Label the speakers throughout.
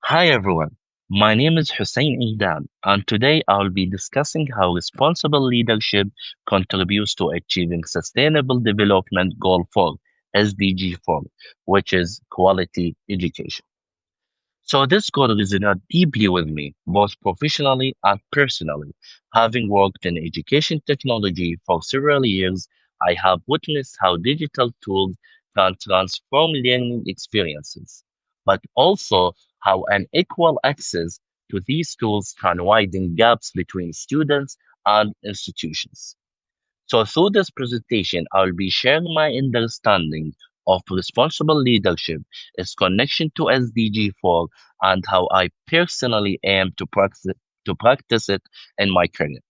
Speaker 1: Hi everyone, my name is Hussein Eidan, and today I'll be discussing how responsible leadership contributes to achieving Sustainable Development Goal 4, SDG 4, which is quality education. So this goal resonates deeply with me, both professionally and personally. Having worked in education technology for several years, I have witnessed how digital tools can transform learning experiences, but also how unequal access to these tools can widen gaps between students and institutions. So through this presentation, I'll be sharing my understanding of responsible leadership, its connection to SDG 4, and how I personally aim to practice it in my career.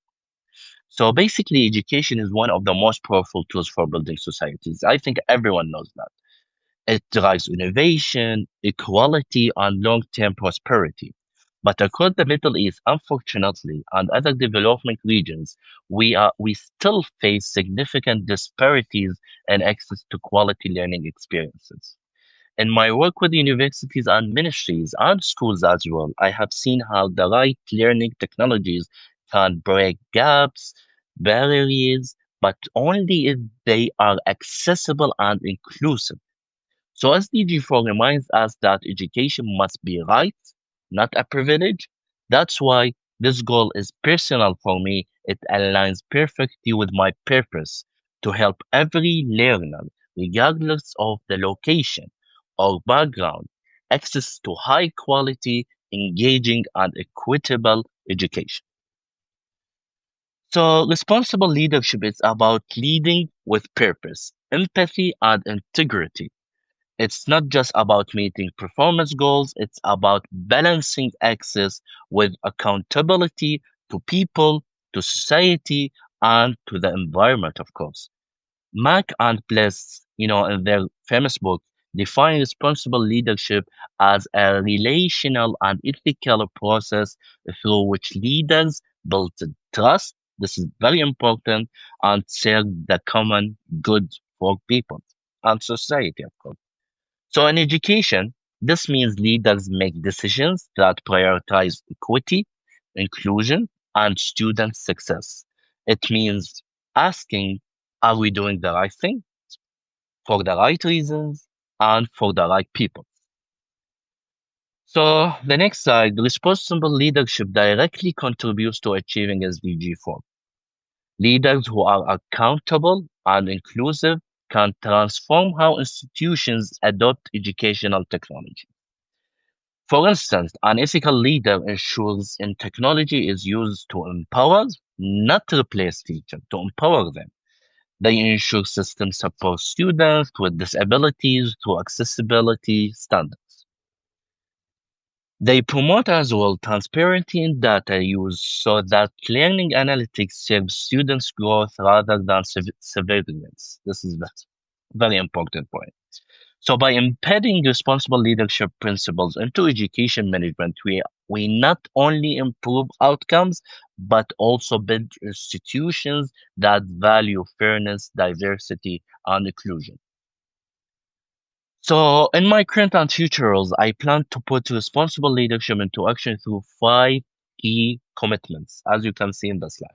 Speaker 1: So basically, education is one of the most powerful tools for building societies. I think everyone knows that. It drives innovation, equality, and long-term prosperity. But across the Middle East, unfortunately, and other developing regions, we still face significant disparities in access to quality learning experiences. In my work with universities and ministries and schools as well, I have seen how the right learning technologies can break gaps, barriers, but only if they are accessible and inclusive. So SDG4 reminds us that education must be right, not a privilege. That's why this goal is personal for me. It aligns perfectly with my purpose to help every learner, regardless of the location or background, access to high quality, engaging, and equitable education. So responsible leadership is about leading with purpose, empathy, and integrity. It's not just about meeting performance goals, it's about balancing access with accountability to people, to society, and to the environment, of course. Mack and Bliss, in their famous book, define responsible leadership as a relational and ethical process through which leaders build trust. This is very important and serve the common good for people and society, of course. So in education, this means leaders make decisions that prioritize equity, inclusion, and student success. It means asking, are we doing the right thing for the right reasons and for the right people? So the next slide, responsible leadership directly contributes to achieving SDG 4. Leaders who are accountable and inclusive can transform how institutions adopt educational technology. For instance, an ethical leader ensures in technology is used to empower, not to replace teachers, to empower them. They ensure systems support students with disabilities through accessibility standards. They promote as well transparency in data use so that learning analytics serves students' growth rather than surveillance. This is a very important point. So by embedding responsible leadership principles into education management, we not only improve outcomes, but also build institutions that value fairness, diversity, and inclusion. So in my current and future roles, I plan to put responsible leadership into action through five key commitments, as you can see in the slide.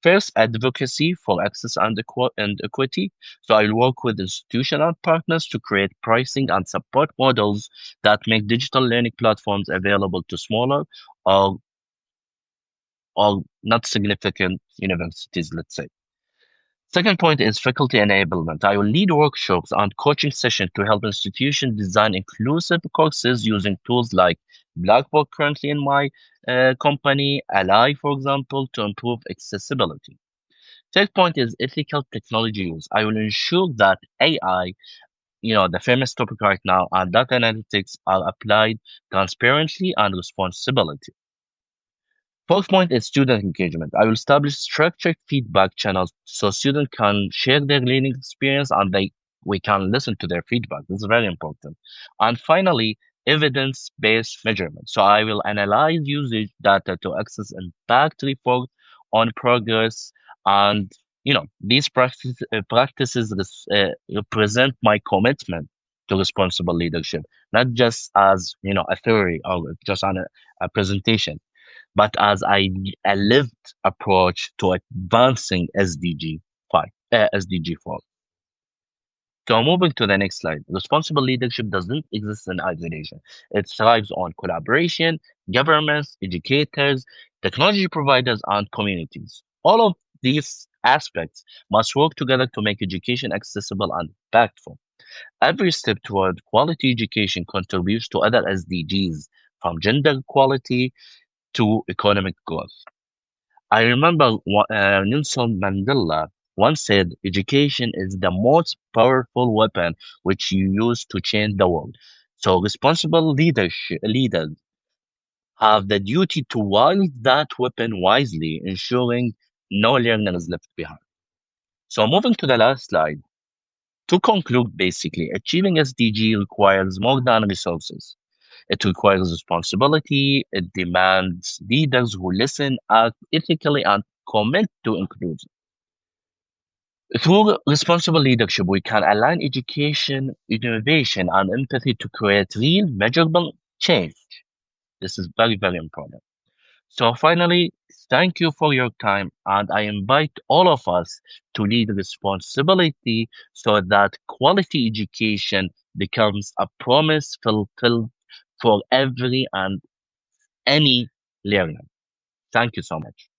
Speaker 1: First, advocacy for access and equity. So I'll work with institutional partners to create pricing and support models that make digital learning platforms available to smaller or, or not significant universities, let's say. Second point is faculty enablement. I will lead workshops and coaching sessions to help institutions design inclusive courses using tools like Blackboard currently in my company, Ally, for example, to improve accessibility. Third point is ethical technology use. I will ensure that AI, the famous topic right now, and data analytics are applied transparently and responsibility. Fourth point is student engagement. I will establish structured feedback channels so students can share their learning experience and we can listen to their feedback. This is very important. And finally, evidence-based measurement. So I will analyze usage data to access impact reports on progress and these practices represent my commitment to responsible leadership, not just as a theory or just on a presentation, but as a lived approach to advancing SDG 5, SDG 4. So moving to the next slide, responsible leadership doesn't exist in isolation. It thrives on collaboration, governments, educators, technology providers, and communities. All of these aspects must work together to make education accessible and impactful. Every step toward quality education contributes to other SDGs, from gender equality to economic growth. I remember Nelson Mandela once said, education is the most powerful weapon which you use to change the world. So responsible leaders have the duty to wield that weapon wisely, ensuring no learner is left behind. So moving to the last slide. To conclude, basically, achieving SDG requires more than resources. It requires responsibility. It demands leaders who listen, act ethically, and commit to inclusion. Through responsible leadership, we can align education, innovation, and empathy to create real, measurable change. This is very, very important. So, finally, thank you for your time, and I invite all of us to lead responsibility so that quality education becomes a promise fulfilled for every and any learner. Thank you so much.